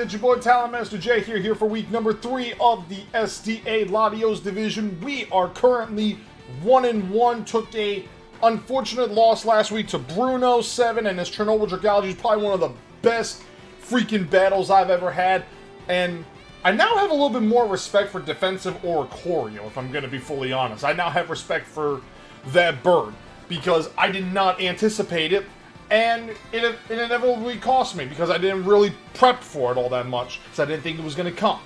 It's your boy TalonMasterJ here for week number 3 of the SDA Latios division. We are currently 1-1. Took a unfortunate loss last week to Bruno 7, and his Chernobyl Dragology is probably one of the best freaking battles I've ever had. And I now have a little bit more respect for defensive Oricorio, if I'm going to be fully honest. I now have respect for that bird, because I did not anticipate it. And it inevitably cost me because I didn't really prep for it all that much, so I didn't think it was going to come.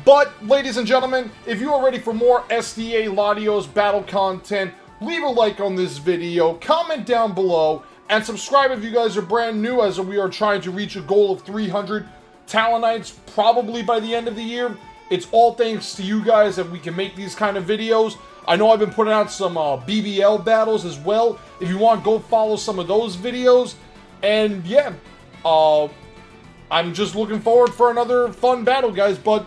But, ladies and gentlemen, if you are ready for more SDA Latios battle content, leave a like on this video, comment down below, and subscribe if you guys are brand new, as we are trying to reach a goal of 300 Talonites probably by the end of the year. It's all thanks to you guys that we can make these kind of videos. I know I've been putting out some BBL battles as well. If you want, go follow some of those videos. And yeah, I'm just looking forward for another fun battle, guys. But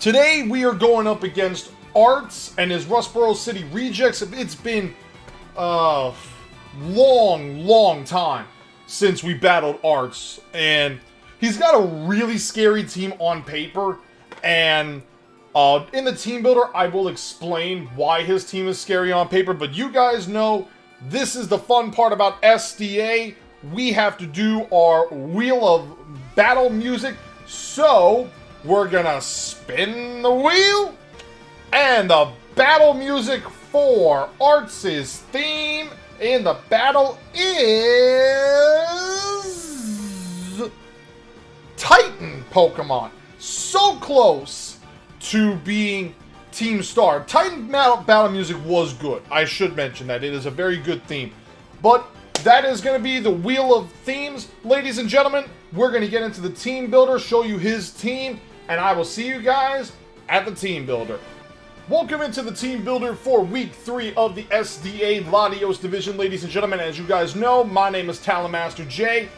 today we are going up against Arts and his Rustboro City Rejectz. It's been a long time since we battled Arts. And he's got a really scary team on paper. And in the team builder, I will explain why his team is scary on paper, but you guys know this is the fun part about SDA. We have to do our wheel of battle music, so we're gonna spin the wheel, and the battle music for Arts' theme in the battle is Titan Pokemon. So close to being Team Star. Titan battle music was good. I should mention that. It is a very good theme. But that is going to be the wheel of themes. Ladies and gentlemen, we're going to get into the team builder, show you his team, and I will see you guys at the team builder. Welcome into the team builder for week 3 of the SDA Latios division, ladies and gentlemen. As you guys know, my name is TalonMasterJ,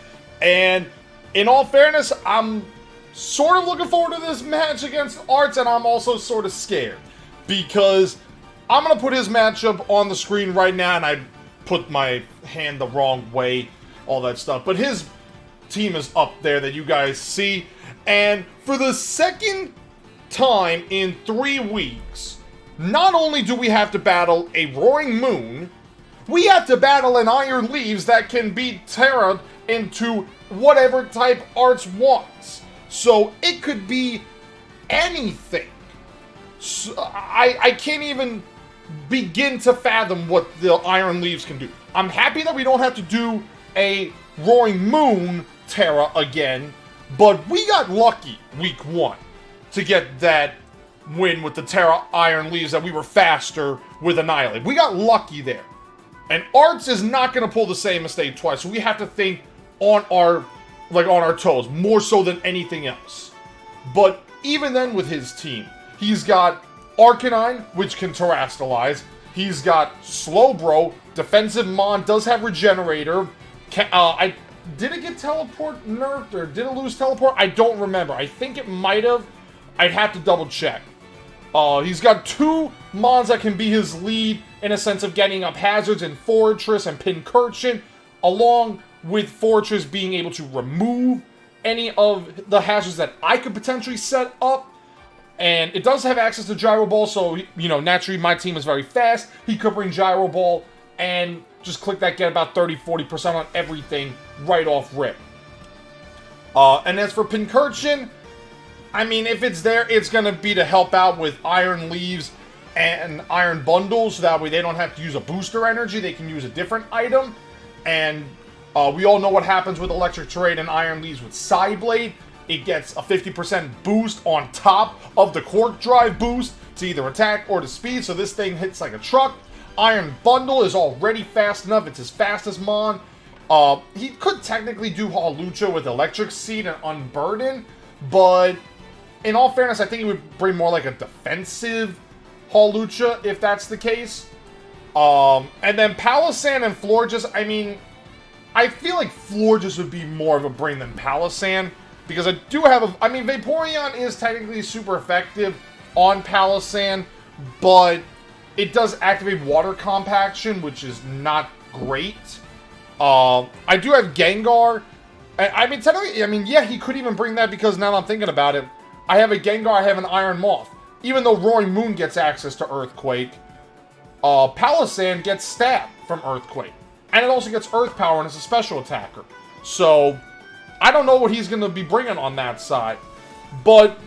and in all fairness, I'm sort of looking forward to this match against Arts, and I'm also sort of scared because I'm going to put his matchup on the screen right now, and I put my hand the wrong way, all that stuff. But his team is up there that you guys see, and for the second time in 3 weeks, not only do we have to battle a Roaring Moon, we have to battle an Iron Leaves that can be Terra into whatever type Arts wants. So it could be anything. So I can't even begin to fathom what the Iron Leaves can do. I'm happy that we don't have to do a Roaring Moon Terra again, but we got lucky week 1 to get that win with the Terra Iron Leaves, that we were faster with Annihilate. We got lucky there. And Arts is not going to pull the same mistake twice, so we have to think on our toes, more so than anything else. But even then with his team, he's got Arcanine, which can Terrastalize. He's got Slowbro, defensive Mon, does have Regenerator. Did it get Teleport nerfed, or did it lose Teleport? I don't remember. I think it might have. I'd have to double check. He's got 2 Mons that can be his lead in a sense of getting up hazards in Fortress and Pincurchin, along with Fortress being able to remove any of the hazards that I could potentially set up. And it does have access to Gyro Ball, so, you know, naturally my team is very fast. He could bring Gyro Ball and just click that, get about 30-40% on everything right off rip. And as for Pincurchin, I mean, if it's there, it's going to be to help out with Iron Leaves and Iron Bundles, so that way they don't have to use a booster energy, they can use a different item. And we all know what happens with Electric Terrain and Iron Leaves with Psyblade. It gets a 50% boost on top of the Quark Drive boost to either attack or to speed, so this thing hits like a truck. Iron Bundle is already fast enough, it's his fastest Mon. He could technically do Hawlucha with Electric Seed and Unburden, but in all fairness, I think he would bring more like a defensive Hawlucha if that's the case. And then Palossand and Florges, I mean, I feel like Florges would be more of a bring than Palossand, because I do have I mean, Vaporeon is technically super effective on Palossand, but it does activate Water Compaction, which is not great. I do have Gengar I mean, technically, I mean, yeah, he could even bring that because now that I'm thinking about it, I have a Gengar, I have an Iron Moth. Even though Roaring Moon gets access to Earthquake, Palossand gets Stab from Earthquake. And it also gets Earth Power and is a special attacker. So, I don't know what he's going to be bringing on that side. But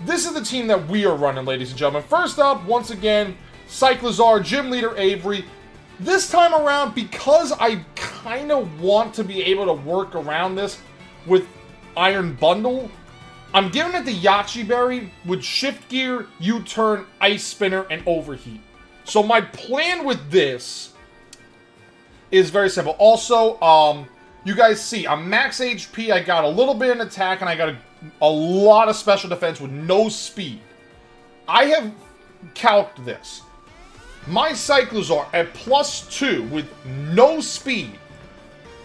this is the team that we are running, ladies and gentlemen. First up, once again, Cyclizar, Gym Leader Avery. This time around, because I kind of want to be able to work around this with Iron Bundle, I'm giving it the Yachi Berry with Shift Gear, U-Turn, Ice Spinner, and Overheat. So my plan with this is very simple. Also, you guys see, I'm max HP, I got a little bit in attack, and I got a lot of special defense with no speed. I have calced this. My Cyclizar at +2 with no speed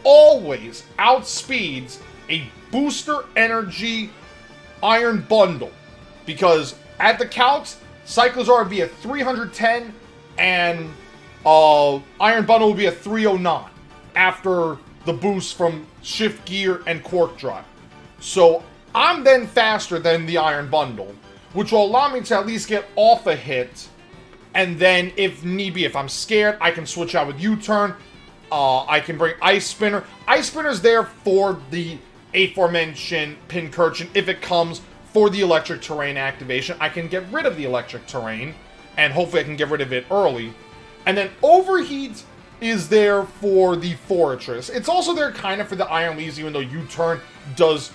always outspeeds a Booster Energy Iron Bundle. Because at the calcs, Cyclizar would be at 310 and Iron Bundle would be at 309 after the boost from Shift Gear and Quark Drive. So I'm then faster than the Iron Bundle, which will allow me to at least get off a hit. And then, if need be, if I'm scared, I can switch out with U-Turn. I can bring Ice Spinner. Ice Spinner's there for the aforementioned Pincurchin. If it comes for the Electric Terrain activation, I can get rid of the Electric Terrain. And hopefully I can get rid of it early. And then Overheat is there for the Fortress. It's also there kind of for the Iron Leaves, even though U-Turn does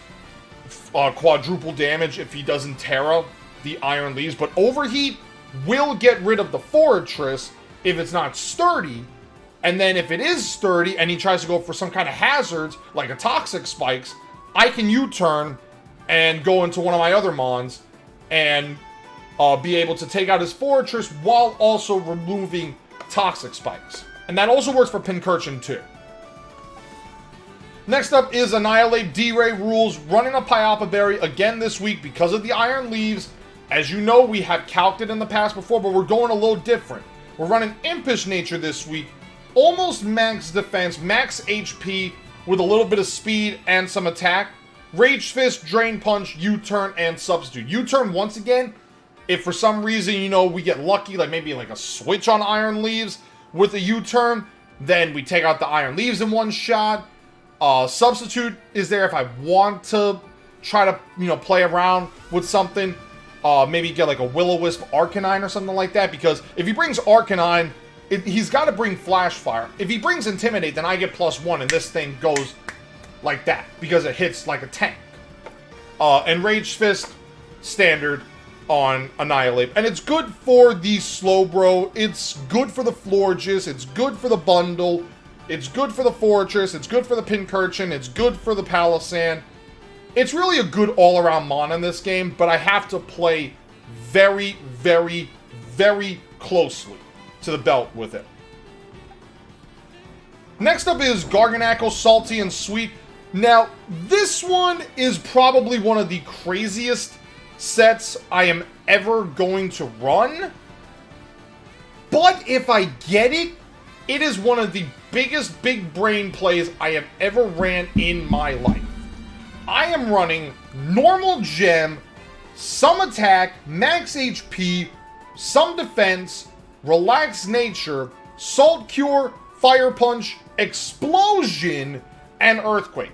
quadruple damage if he doesn't Terra the Iron Leaves. But Overheat will get rid of the Fortress if it's not sturdy, and then if it is sturdy and he tries to go for some kind of hazards like a Toxic Spikes, I can U-turn and go into one of my other Mons and be able to take out his Fortress while also removing Toxic Spikes. And that also works for Pincurchin too. Next up is Annihilate. D-Ray rules, running a Pyapa Berry again this week because of the Iron Leaves. As you know, we have calced it in the past before, but we're going a little different. We're running Impish Nature this week. Almost max defense, max HP, with a little bit of speed and some attack. Rage Fist, Drain Punch, U-Turn, and Substitute. U-Turn, once again, if for some reason, you know, we get lucky, like maybe like a switch on Iron Leaves with a U-Turn, then we take out the Iron Leaves in one shot. Substitute is there if I want to try to, you know, play around with something. Maybe get like a Will-O-Wisp Arcanine or something like that, because if he brings Arcanine, he's got to bring Flash Fire. If he brings Intimidate, then I get +1, and this thing goes like that, because it hits like a tank. And Rage Fist, standard on Annihilate. And it's good for the Slowbro, it's good for the Florges, it's good for the Bundle, it's good for the Fortress, it's good for the Pincurchin, it's good for the Palossand. It's really a good all-around Mon in this game, but I have to play very, very, very closely to the belt with it. Next up is Garganacl, Salty and Sweet. Now, this one is probably one of the craziest sets I am ever going to run. But if I get it, it is one of the biggest big brain plays I have ever ran in my life. I am running normal gem, some attack, max HP, some defense, relaxed nature, salt cure, fire punch, explosion, and earthquake.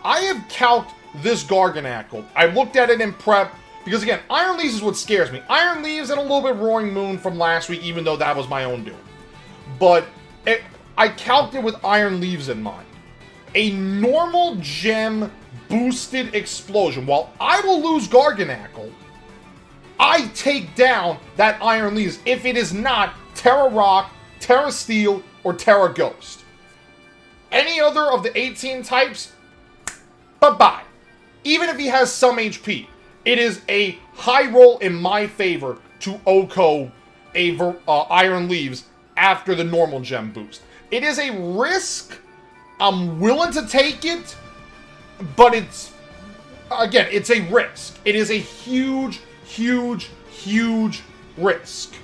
I have calced this Garganacl. I looked at it in prep because, again, Iron Leaves is what scares me. Iron Leaves and a little bit Roaring Moon from last week, even though that was my own doing. But I calced it with Iron Leaves in mind. A normal gem boosted explosion. While I will lose Garganacl, I take down that Iron Leaves if it is not Terra Rock, Terra Steel, or Terra Ghost. Any other of the 18 types, bye-bye. Even if he has some HP, it is a high roll in my favor to OHKO Iron Leaves after the normal gem boost. It is a risk. I'm willing to take it, but it's, again, it's a risk. It is a huge, huge, huge risk.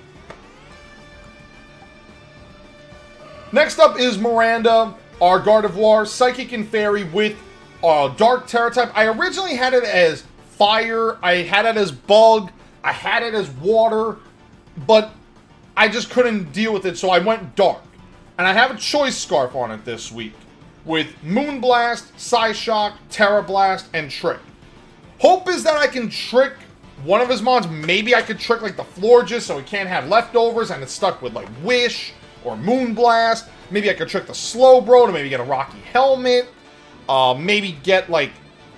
Next up is Miranda, our Gardevoir, Psychic and Fairy with Dark Terra type. I originally had it as fire, I had it as bug, I had it as water, but I just couldn't deal with it, so I went dark. And I have a choice scarf on it this week with Moonblast, Psyshock, Terra Blast, and Trick. Hope is that I can trick one of his mons. Maybe I could trick like the Florges so he can't have leftovers and it's stuck with like Wish or Moonblast. Maybe I could trick the Slowbro to maybe get a Rocky Helmet. Maybe get like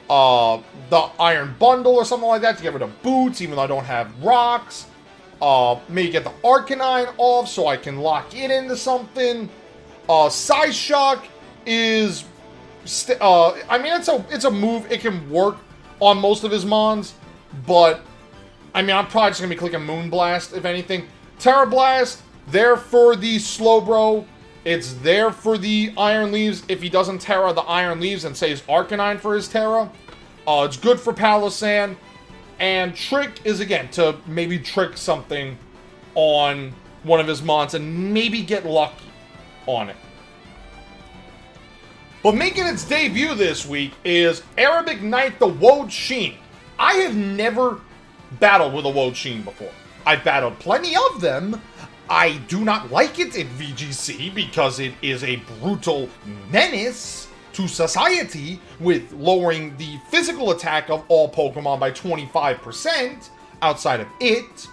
the Iron Bundle or something like that to get rid of Boots, even though I don't have rocks. Maybe get the Arcanine off so I can lock it into something. Psyshock is, I mean, it's a move. It can work on most of his mons, but I mean, I'm probably just gonna be clicking Moonblast if anything. Terra Blast, there for the Slowbro. It's there for the Iron Leaves if he doesn't Terra the Iron Leaves and saves Arcanine for his Terra. It's good for Palossand. And Trick is, again, to maybe trick something on one of his mons and maybe get lucky on it. But making its debut this week is Arabic Knight the Woad-Sheen. I have never battled with a Woad-Sheen before. I've battled plenty of them. I do not like it in VGC because it is a brutal menace to society with lowering the physical attack of all Pokemon by 25% outside of it.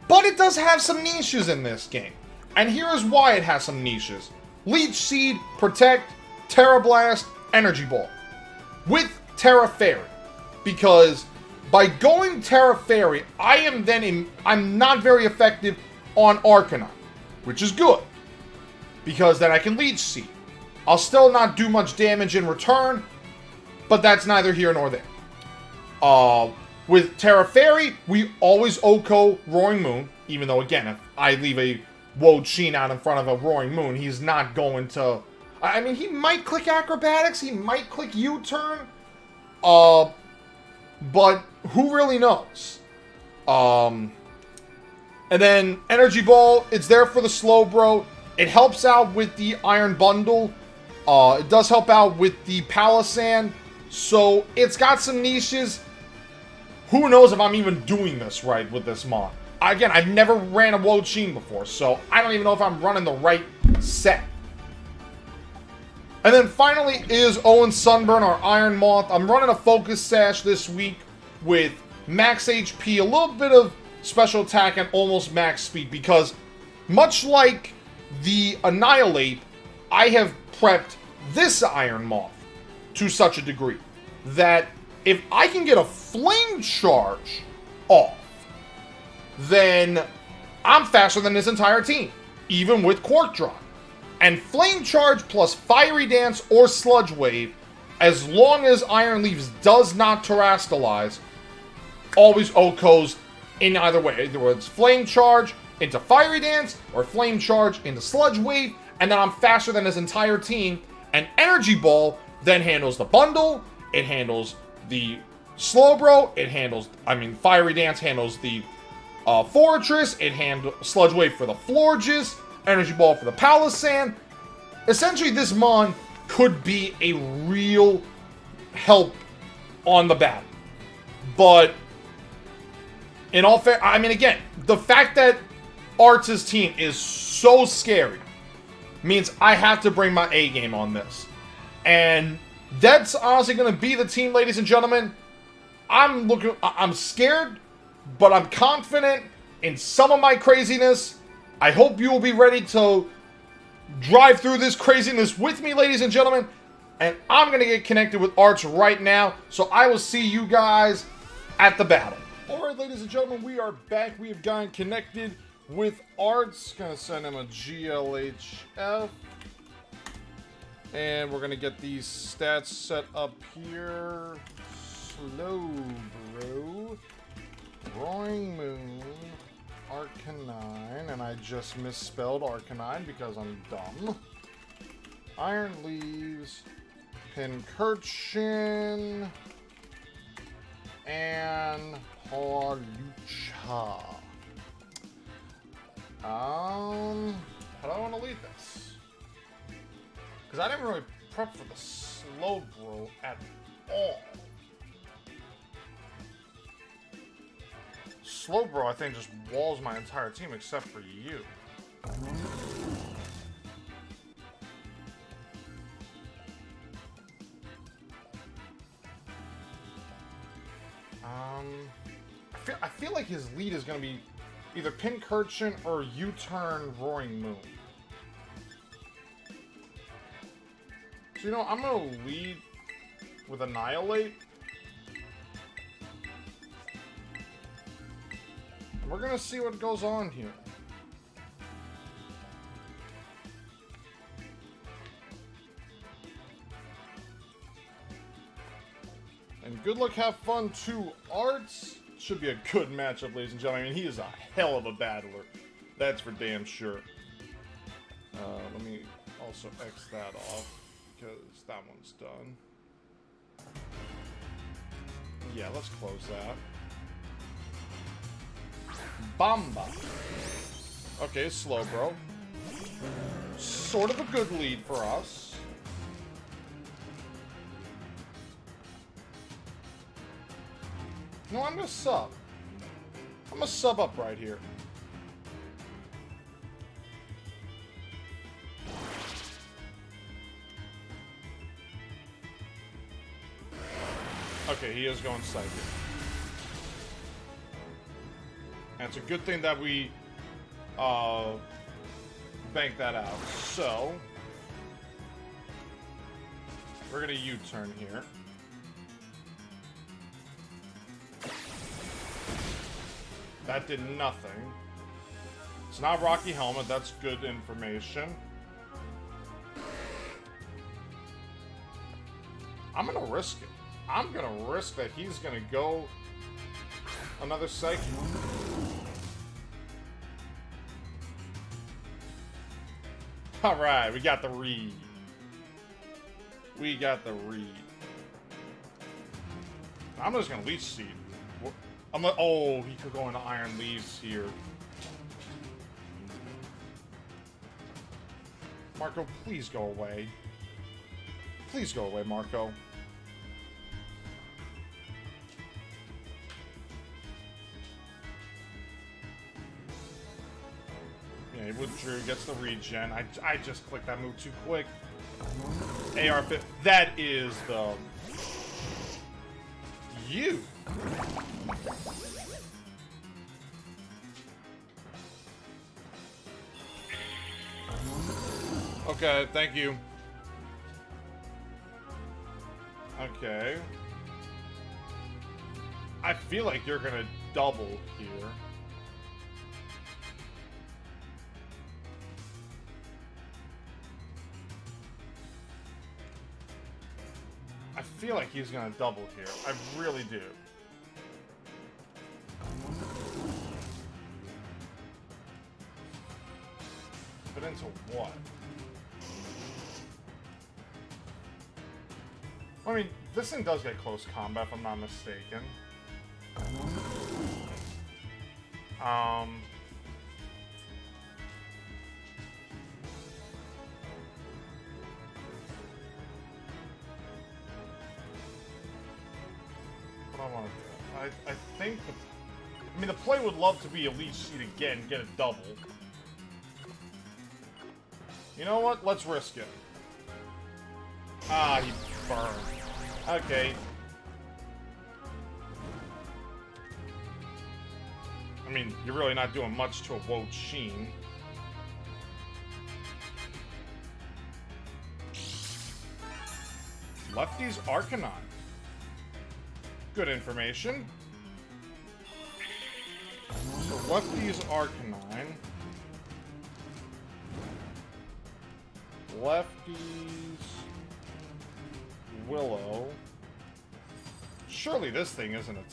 But it does have some niches in this game. And here is why it has some niches. Leech Seed, Protect, Terra Blast, Energy Ball. With Terra Fairy. Because by going Terra Fairy, I'm not very effective on Arcanine, which is good, because then I can Leech Seed. I'll still not do much damage in return, but that's neither here nor there. With Terra Fairy, we always OHKO Roaring Moon, even though, again, if I leave a Woad-Sheen out in front of a Roaring Moon, he's not going to... I mean, he might click Acrobatics, he might click U-Turn, but who really knows? And then Energy Ball, it's there for the Slowbro. It helps out with the Iron Bundle. It does help out with the Palossand. So it's got some niches. Who knows if I'm even doing this right with this mod. Again, I've never ran a Woad-Sheen before, so I don't even know if I'm running the right set. And then finally is Owen Sunburn, our Iron Moth. I'm running a Focus Sash this week with max HP, a little bit of special attack, and almost max speed, because much like the Annihilate, I have prepped this Iron Moth to such a degree that if I can get a Flame Charge off, then I'm faster than this entire team, even with Quark Drive. And Flame Charge plus Fiery Dance or Sludge Wave, as long as Iron Leaves does not Terrastalize, always OHKOs in either way. Either it's Flame Charge into Fiery Dance, or Flame Charge into Sludge Wave, and then I'm faster than his entire team. And Energy Ball then handles the bundle, it handles the Slowbro, Fiery Dance handles the Fortress, it handles Sludge Wave for the Florges, Energy Ball for the Palossand. Essentially, this mon could be a real help on the battle. But in all fair, I mean, again, the fact that Arts' team is so scary means I have to bring my A game on this. And that's honestly going to be the team, ladies and gentlemen. I'm scared, but I'm confident in some of my craziness. I hope you will be ready to drive through this craziness with me, ladies and gentlemen. And I'm going to get connected with Arts right now. So I will see you guys at the battle. Alright, ladies and gentlemen, we are back. We have gotten connected with Arts. Gonna send him a GLHF. And we're gonna get these stats set up here. Slowbro, Roaring Moon, Arcanine, and I just misspelled Arcanine because I'm dumb. Iron Leaves, Pincurchin, and Hawlucha. How do I want to lead this? Because I didn't really prep for the Slowbro at all. Slowbro, I think, just walls my entire team except for you. I feel like his lead is going to be either Pincurchin or U-turn Roaring Moon. So, you know, I'm going to lead with Annihilate. And we're going to see what goes on here. And good luck, have fun to Arts. Should be a good matchup, ladies and gentlemen. I mean, he is a hell of a battler. That's for damn sure. Let me also X that off, because that one's done. Yeah, let's close that. Bomba. Okay, Slowbro. Sort of a good lead for us. No, I'm gonna sub. I'm gonna sub up right here. Okay, he is going Psychic. And it's a good thing that we bank that out. So we're gonna U-turn here. That did nothing. It's not Rocky Helmet, that's good information. I'm gonna risk it. I'm gonna risk that he's gonna go another Psychic. Alright, we got the read. We got the read. I'm just gonna Leech Seed. I'm like, oh, he could go into Iron Leaves here. Marco, please go away. Please go away, Marco. Yeah, he withdrew, gets the regen. I just clicked that move too quick. AR fit. That is the... You! Okay, thank you. Okay. I feel like you're gonna double here. I feel like he's gonna double here. I really do. But into what? I mean, this thing does get close combat, if I'm not mistaken. What I want to do? I think... I mean, the play would love to be a Leech Seed again, get a double. You know what? Let's risk it. Ah, he burned. Okay. I mean, you're really not doing much to a Woad Sheen. Lefty's Arcanine. Good information. So Lefty's Arcanine. Lefty's Willow. Surely this thing isn't gonna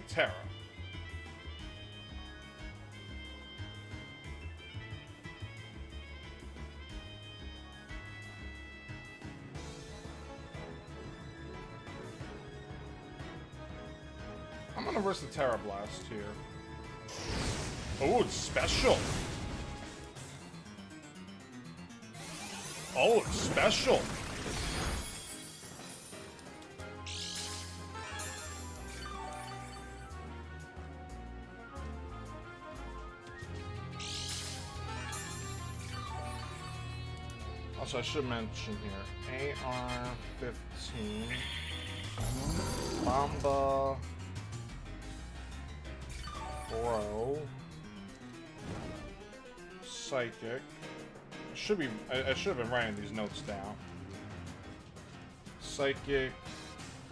Terra. I'm gonna risk the Terra Blast here. Oh, it's special. Oh, it's special. Also, I should mention here, AR-15, Bomba, Bro, Psychic. I should have been writing these notes down. Psychic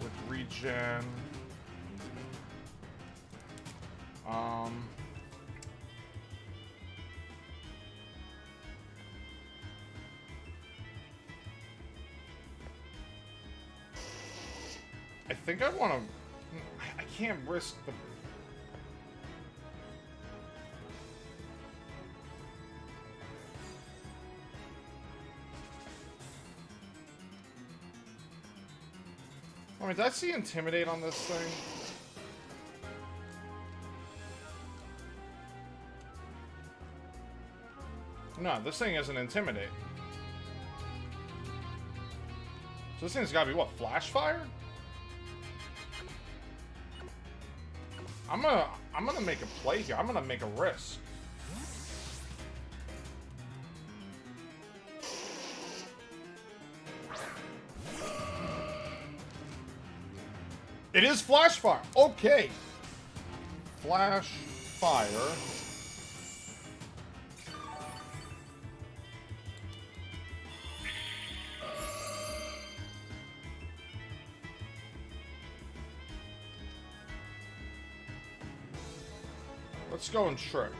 with regen. I think I want to... I can't risk the... I mean, did I see Intimidate on this thing? No, this thing isn't Intimidate. So this thing's gotta be what, Flash Fire? I'm gonna make a play here. I'm gonna make a risk. It is Flash Fire. Okay. Flash Fire. Let's go and trick.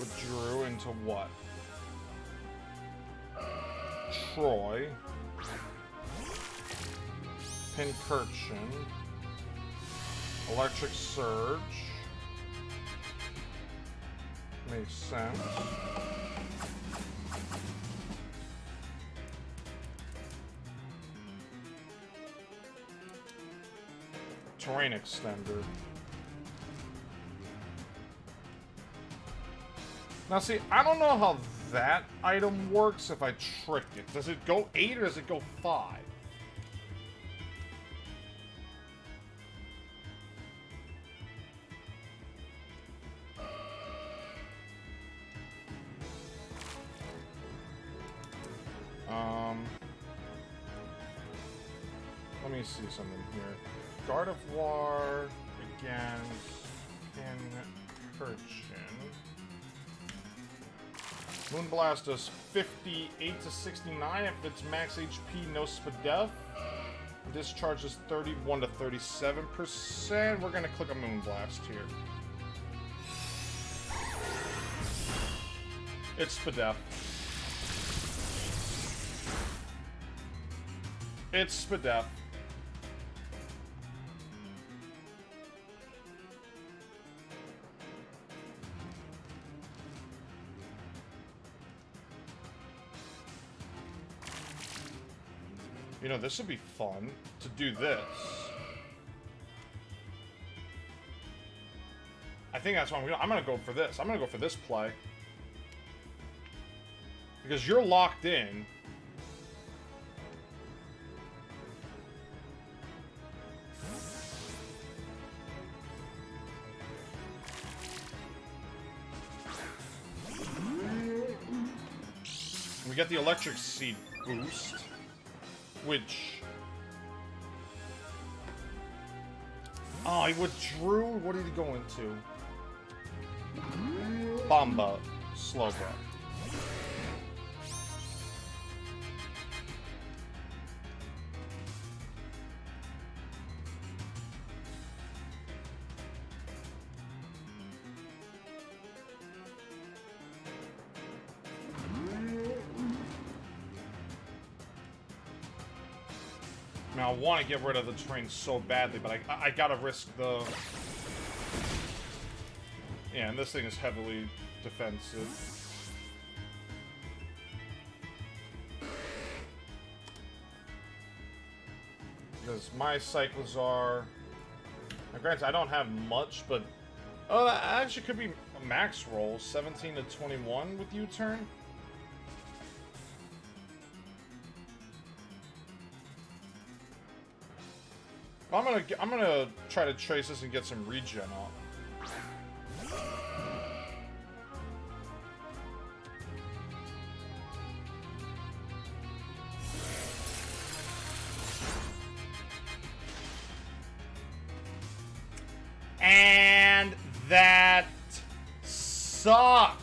Withdrew into what? Troy. Pincurchin. Electric Surge. Makes sense. Terrain Extender. Now see, I don't know how that item works if I trick it. Does it go 8 or does it go 5? Let me see something here. Guard of War against Pincurchin. Moonblast does 58 to 69 if it's max HP, no SPDEF. Discharges 31 to 37%. We're gonna click a Moonblast here. It's SPDEF. It's SPDEF. You know, this would be fun to do this. I think that's what I'm gonna go for this. I'm gonna go for this play. Because you're locked in. We get the Electric Seed boost. Which... Oh, he withdrew? What did he go into? Bomba. Slowbro. I want to get rid of the terrain so badly, but I gotta risk the... Yeah, and this thing is heavily defensive. Because my Cyclizar... Now, granted, I don't have much, but... Oh, that actually could be a max roll. 17 to 21 with U-turn. I'm gonna try to trace this and get some regen off. And that sucks.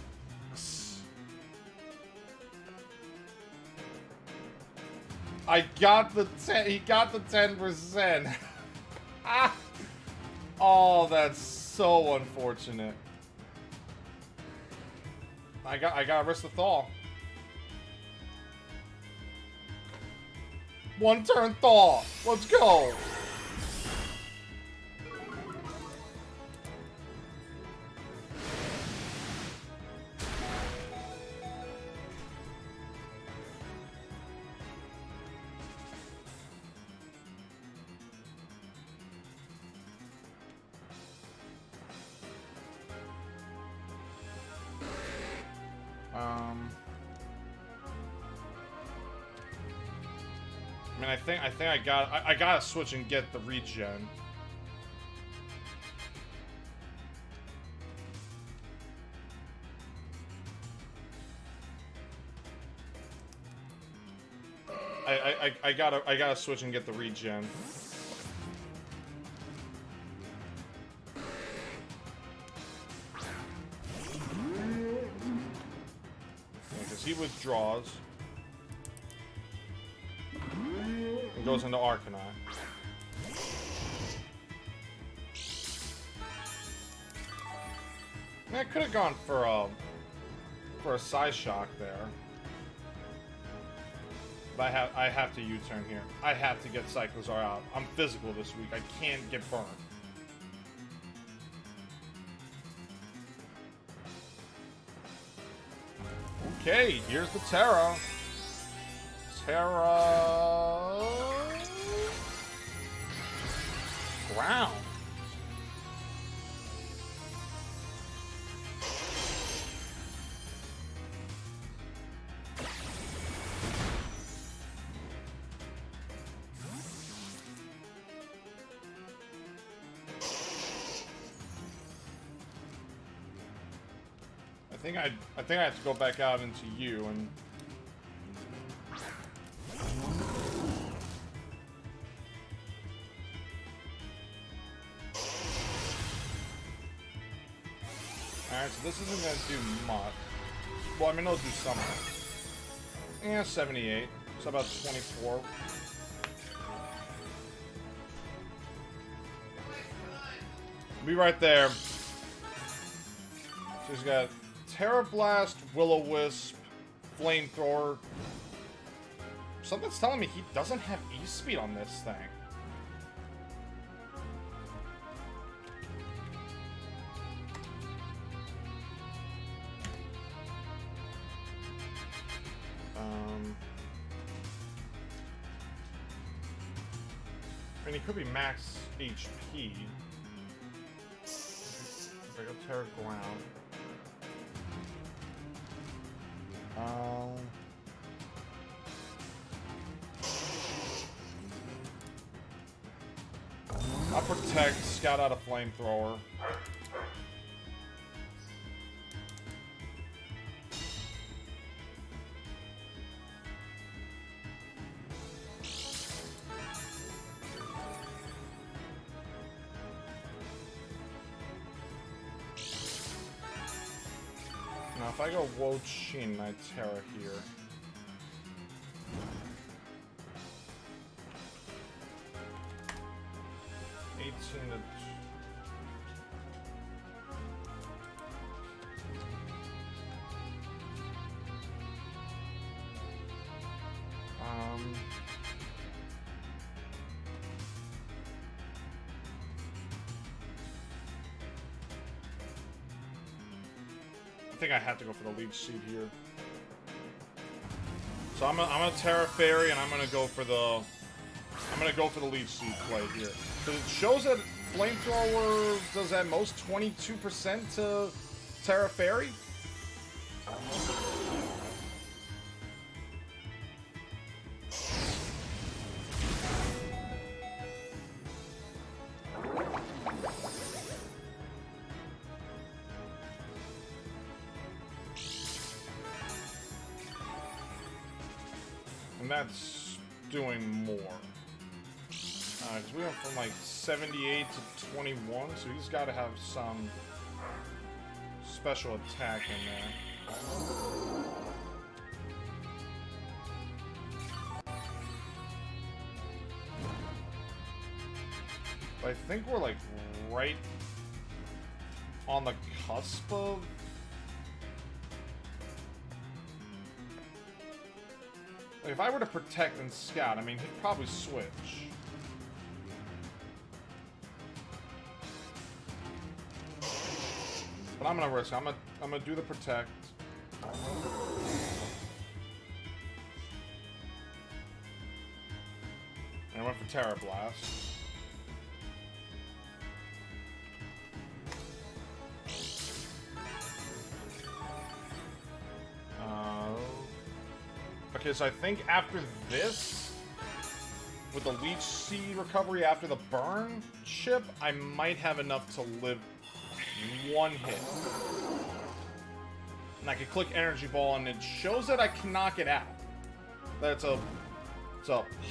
I got the 10. He got the 10%. Ah. Oh, that's so unfortunate. I got risk the thaw. One turn thaw. Let's go. I mean, I think I gotta switch and get the regen. I gotta switch and get the regen. Because he withdraws. And goes into Arcanine. Man, I could have gone for a Psy Shock there. But I have to U-turn here. I have to get Cyclozar out. I'm physical this week. I can't get burned. Okay, here's the Terra. Ground. I think I have to go back out into you and. Alright, so this isn't gonna do much. Well, I mean, it'll do something. Yeah, 78. So about 24. Be right there. So he's got Terra Blast, Will-O-Wisp, Flamethrower. Something's telling me he doesn't have E-Speed on this thing. I mean, he could be max HP. If I go Terra Ground. I'll protect, scout out a Flamethrower. Now, if I go Wo-Chin, I Terra here. I think I have to go for the Leech Seed here. So I'm gonna Terra Fairy and I'm gonna go for the Leech Seed play here. So it shows that Flamethrower does at most 22% to Terra Fairy. And that's doing more. Because we went from like 78 to 21, so he's got to have some special attack in there. But I think we're like right on the cusp of... Like, if I were to protect and scout, I mean, he'd probably switch. But I'm gonna risk. I'm gonna do the protect. And I went for Terra Blast. Okay, so I think after this, with the Leech Seed recovery after the burn chip, I might have enough to live one hit. And I can click Energy Ball, and it shows that I can knock it out. That it's a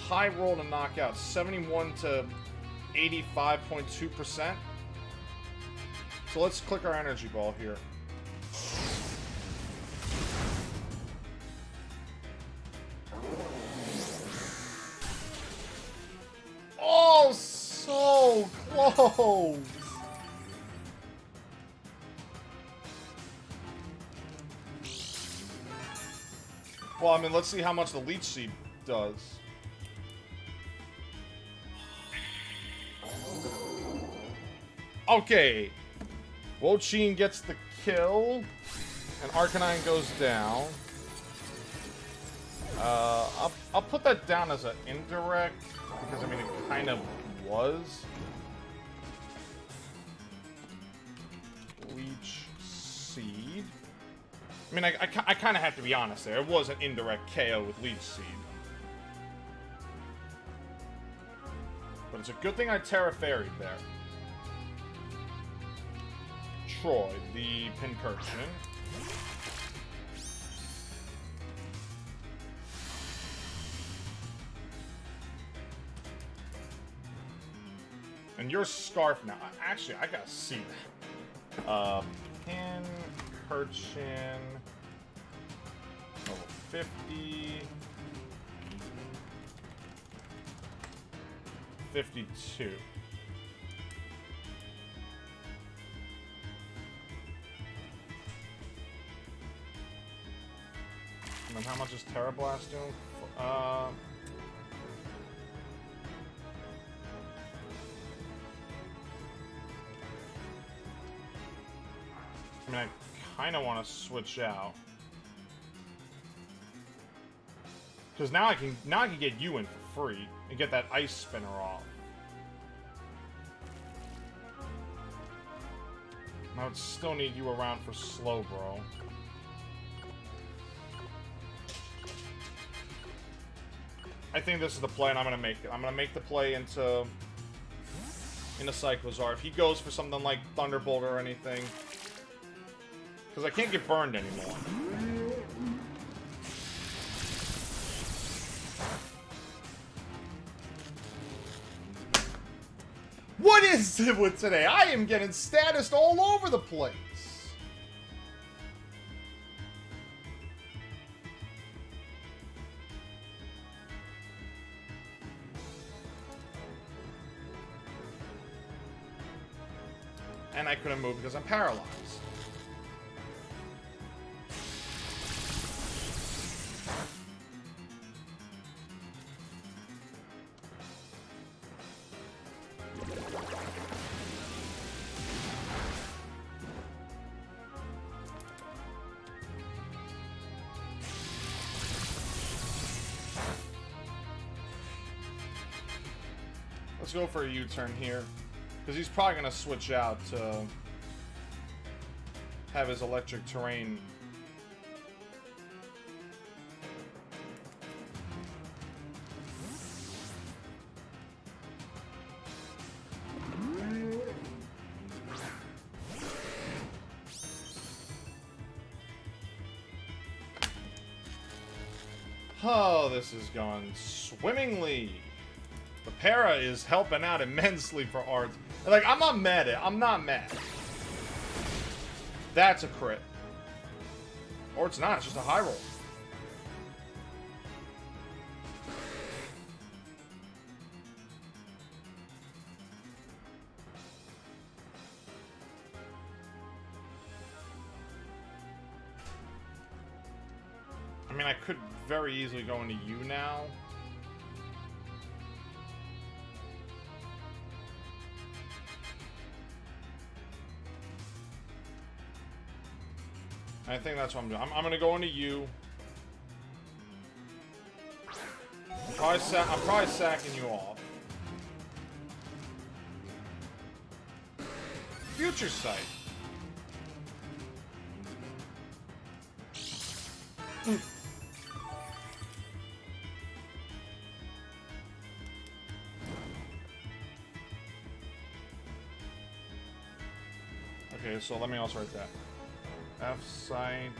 high roll to knock out, 71 to 85.2%. So let's click our Energy Ball here. Oh, so close! Well, I mean, let's see how much the Leech Seed does. Okay. Wochine gets the kill, and Arcanine goes down. I'll put that down as an indirect, because, I mean, it kind of was. Leech Seed. I mean, I kind of have to be honest there. It was an indirect KO with Leech Seed. But it's a good thing I Terra Fairy'd there. Troy, the Pincurchin. And your Scarf now. Actually, I gotta see that. Pincurchin. Level 50. 52. And then how much is Terra Blast doing? I mean, I kind of want to switch out, because now I can get you in for free and get that Ice Spinner off. I would still need you around for Slowbro. I think this is the play, and I'm gonna make it. I'm gonna make the play into Cyclozar. If he goes for something like Thunderbolt or anything. Because I can't get burned anymore. What is it with today? I am getting statused all over the place. And I couldn't move because I'm paralyzed. Let's go for a U-turn here, because he's probably going to switch out to have his electric terrain. Oh, this is going swimmingly. The para is helping out immensely for Art. Like, I'm not mad at it. I'm not mad. That's a crit. Or it's not. It's just a high roll. I mean, I could very easily go into you now. I think that's what I'm doing. I'm gonna go into you. I'm probably sacking you off. Future Sight. Okay, so let me also write that. F-Sight.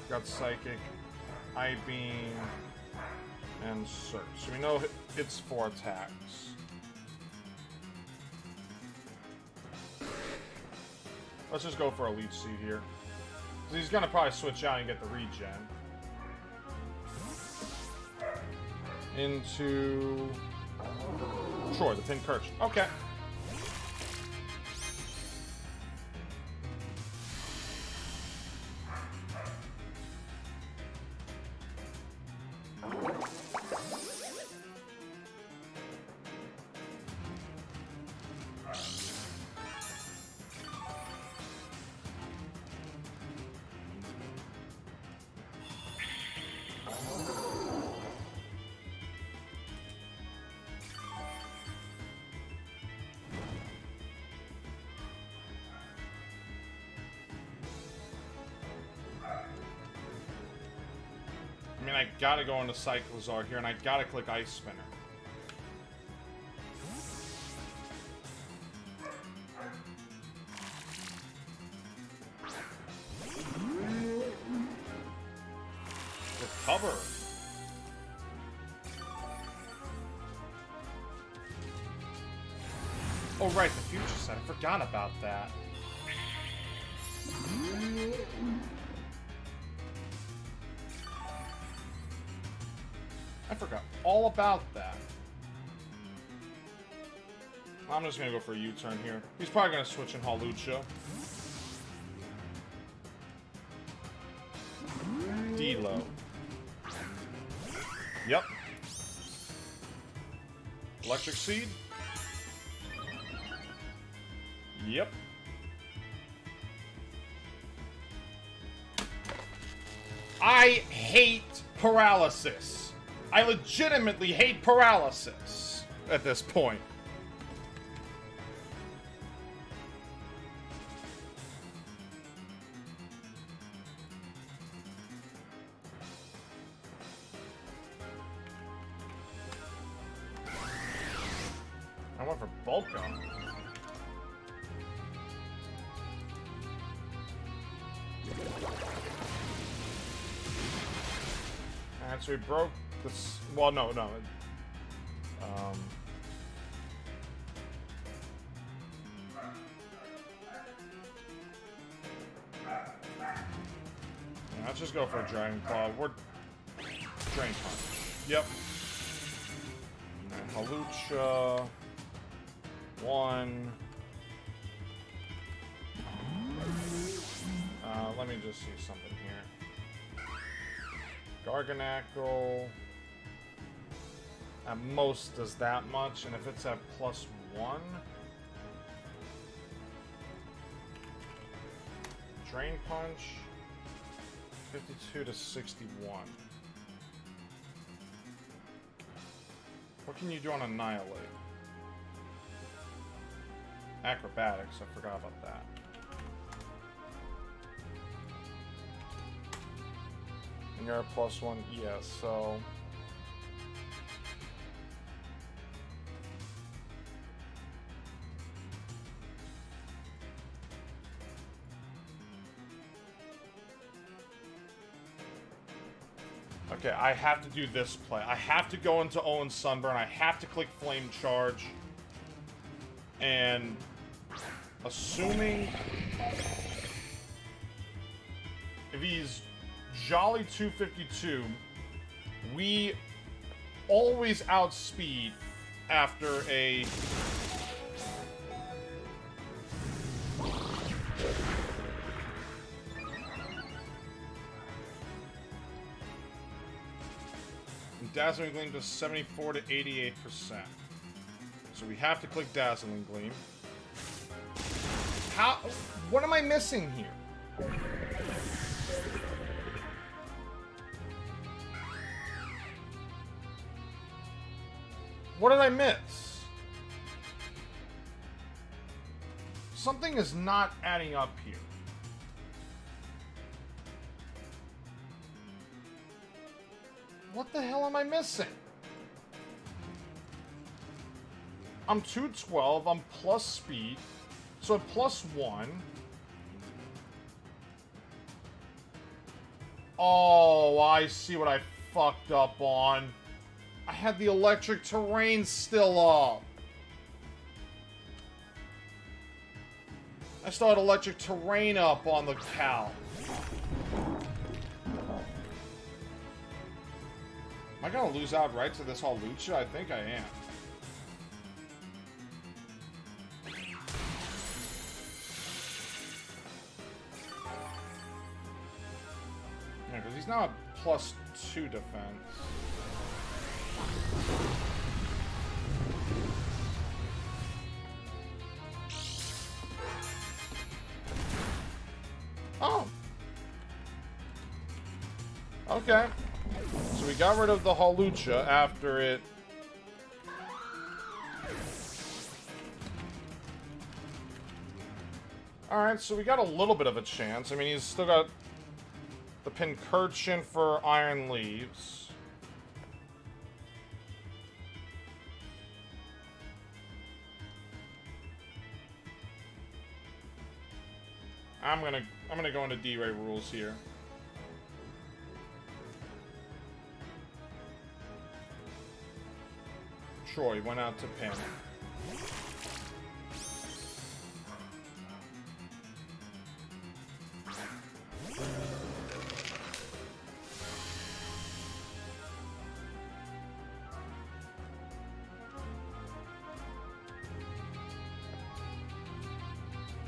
Got Psychic, I-Beam, and Search. So we know it's 4 attacks. Let's just go for a Leech Seed here. He's gonna probably switch out and get the regen. Into... Sure, the Pincurchin. Okay. I mean, I gotta go into Cyclizar here, and I gotta click Ice Spinner. Recover. Oh, right, the Future Sight. I forgot about that. I forgot all about that. I'm just gonna go for a U-turn here. He's probably gonna switch in Hawlucha. D-low. Yep. Electric Seed. Yep. I hate paralysis. I legitimately hate paralysis at this point. I went for bulk up. And so we broke this. Well, no. Yeah, let's just go for a Dragon Claw. We're Drain Punch. Yep. And Hawlucha. 1. Let me just see something here. Garganackle. At most does that much, and if it's at +1. Drain Punch. 52 to 61. What can you do on Annihilate? Acrobatics, I forgot about that. And you're at +1, yeah, so... Okay, I have to do this play. I have to go into Owen's Sunburn. I have to click Flame Charge. And assuming if he's Jolly 252, we always outspeed after a Dazzling Gleam does 74 to 88%. So we have to click Dazzling Gleam. How? What am I missing here? What did I miss? Something is not adding up here. What the hell am I missing? I'm 212, I'm plus speed, so I'm plus 1. Oh, I see what I fucked up on. I had the electric terrain still up. I still had electric terrain up on the cow. Am I gonna lose outright to this Hawlucha? I think I am. Yeah, because he's now at plus 2 defense. Oh! Okay. So we got rid of the Hawlucha after it... Alright, so we got a little bit of a chance. I mean, he's still got the Pincurchin for Iron Leaves. I'm gonna go into D-Ray rules here. Troy went out to pin.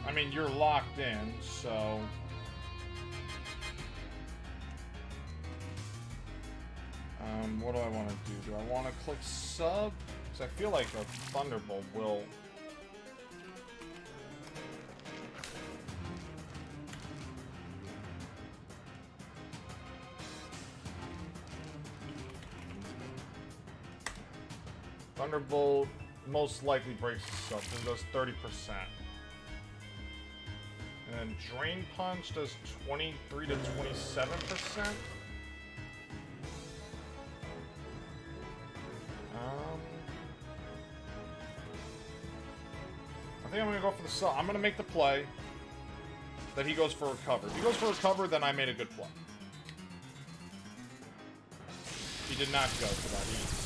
I mean, you're locked in, so... what do I want to do? Do I want to click sub? Because I feel like a Thunderbolt will... Thunderbolt most likely breaks the stuff and does 30%. And then Drain Punch does 23 to 27%. I think I'm gonna go for the sub. I'm gonna make the play that he goes for recover. If he goes for recover, then I made a good play. He did not go for that either.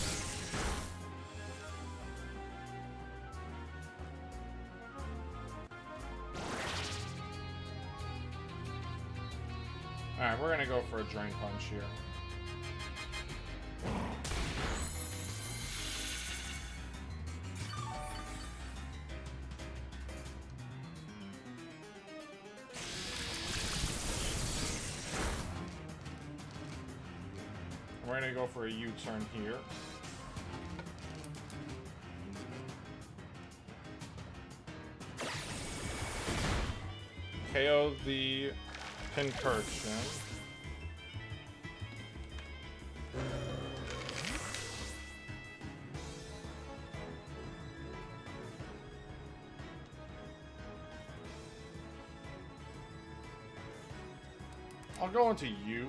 Alright, we're gonna go for a Drain Punch here. We're gonna go for a U-turn here. KO the Pincurchin. I'll go into U.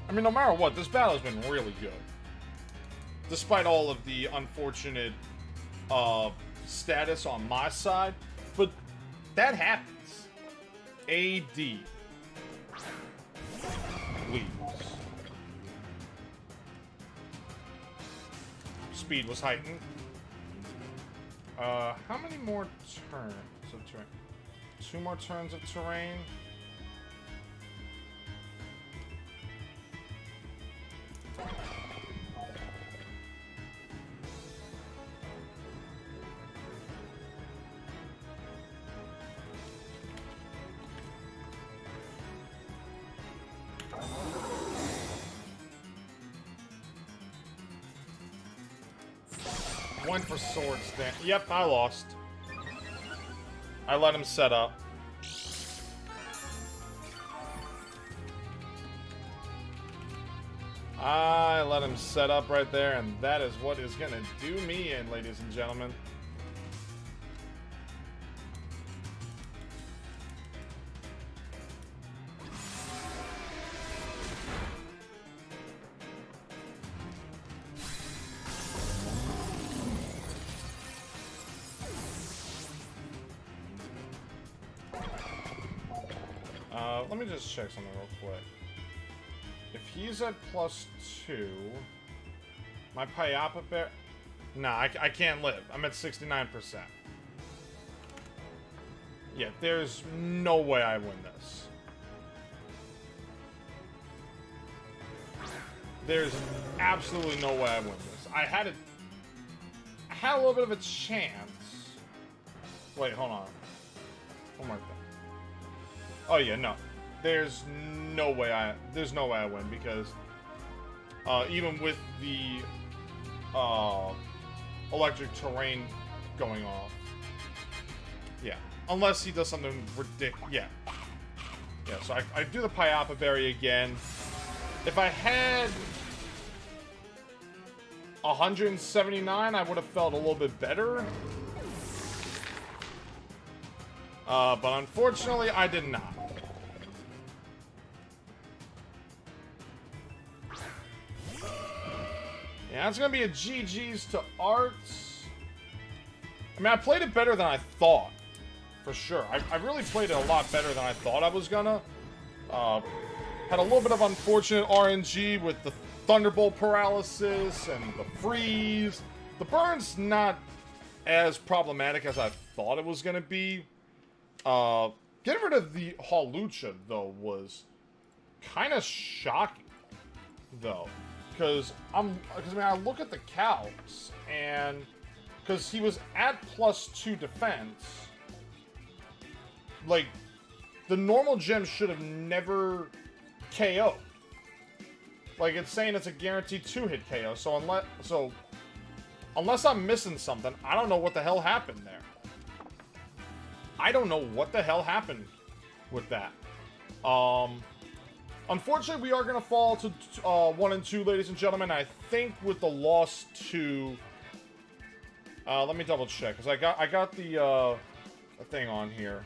I mean, no matter what, this battle has been really good. Despite all of the unfortunate status on my side. But that happens. AD. Leaves. Speed was heightened. How many more turns of terrain? 2 more turns of terrain. Went for sword stand. Yep, I lost. I let him set up. I let him set up right there, and that is what is gonna do me in, ladies and gentlemen. Let me just check something real quick. If he's at +2, my Payapa Bear... Nah, I can't live. I'm at 69%. Yeah, there's no way I win this. There's absolutely no way I win this. I had a little bit of a chance. Wait, hold on. One more thing. Oh yeah, no. There's no way I win because even with the electric terrain going off. Yeah. Unless he does something ridiculous. Yeah. Yeah, so I do the Payapa Berry again. If I had 179, I would have felt a little bit better. But unfortunately, I did not. Yeah, it's gonna be a GG's to Arts. I mean, I played it better than I thought. For sure. I really played it a lot better than I thought I was gonna. Had a little bit of unfortunate RNG with the Thunderbolt paralysis and the freeze. The burn's not as problematic as I thought it was gonna be. Getting rid of the Hawlucha, though, was kind of shocking, though. Because I mean, I look at the calcs, and because he was at +2 defense, like, the normal gem should have never KO'd. Like, it's saying it's a guaranteed 2-hit KO, so unless I'm missing something, I don't know what the hell happened there. I don't know what the hell happened with that. Unfortunately, we are going to fall to 1 and 2, ladies and gentlemen. I think with the loss to... let me double check, because I got the thing on here.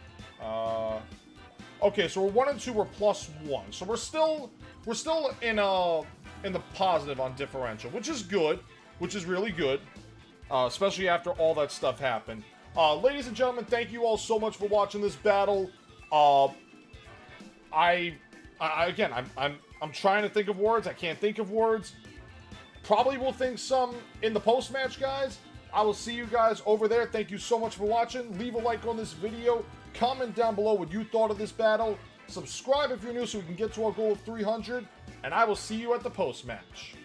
Okay, so we're 1 and 2, we're +1. So we're still in the positive on differential, which is good, which is really good, especially after all that stuff happened. Ladies and gentlemen, thank you all so much for watching this battle. Again, I'm trying to think of words. I can't think of words. Probably will think some in the post-match, guys. I will see you guys over there. Thank you so much for watching. Leave a like on this video. Comment down below what you thought of this battle. Subscribe if you're new so we can get to our goal of 300. And I will see you at the post-match.